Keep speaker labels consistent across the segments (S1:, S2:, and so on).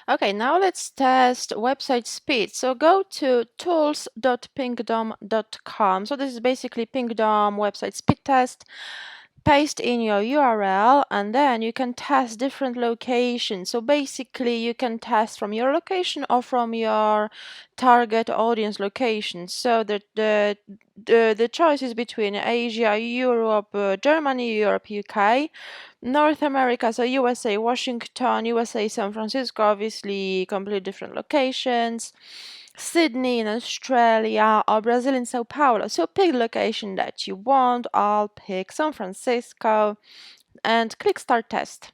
S1: Okay, now let's test website speed. So go to tools.pingdom.com. So this is basically Pingdom website speed test. Paste in your URL and then you can test different locations. So basically you can test from your location or from your target audience location. So the choice is between Asia, Europe, Germany, Europe, UK, North America, so USA, Washington, USA, San Francisco, obviously completely different locations. Sydney in Australia or Brazil in Sao Paulo. So pick the location that you want. I'll pick San Francisco and click Start Test.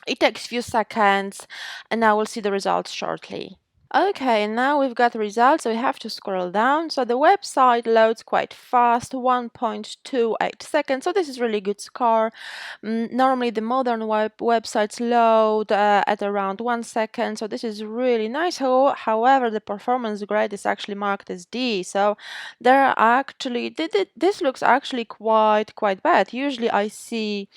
S1: It takes a few seconds and I will see the results shortly. Okay, now we've got the results, so we have to scroll down. So the website loads quite fast, 1.28 seconds. So this is really good score. Normally the modern websites load at around 1 second. So this is really nice. However, the performance grade is actually marked as D. So there are actually, this looks actually quite bad. Usually I see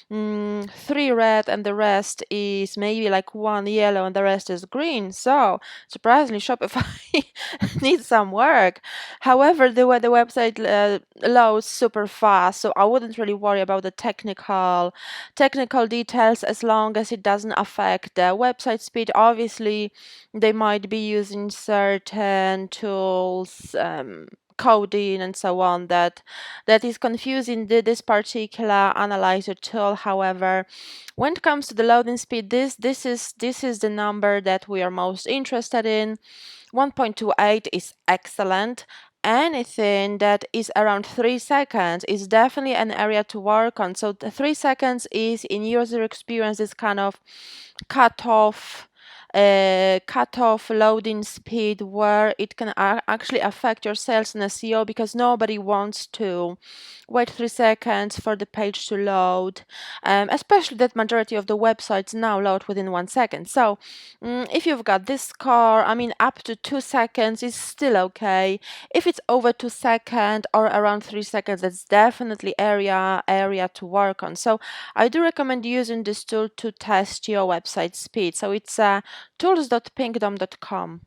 S1: 3 red and the rest is maybe like 1 yellow and the rest is green. So surprisingly, Shopify needs some work. However, the way the website loads super fast, so I wouldn't really worry about the technical details as long as it doesn't affect the website speed. Obviously, they might be using certain tools. Coding and so on that is confusing this particular analyzer tool. However, when it comes to the loading speed, this is the number that we are most interested in. 1.28 is excellent. Anything that is around 3 seconds is definitely an area to work on. So the 3 seconds is, in user experience, this kind of cutoff loading speed where it can actually affect your sales and SEO, because nobody wants to wait 3 seconds for the page to load, especially that majority of the websites now load within 1 second. So if you've got this score, I mean, up to 2 seconds is still okay. If it's over 2 seconds or around 3 seconds, that's definitely area to work on. So I do recommend using this tool to test your website speed. So it's tools.pingdom.com.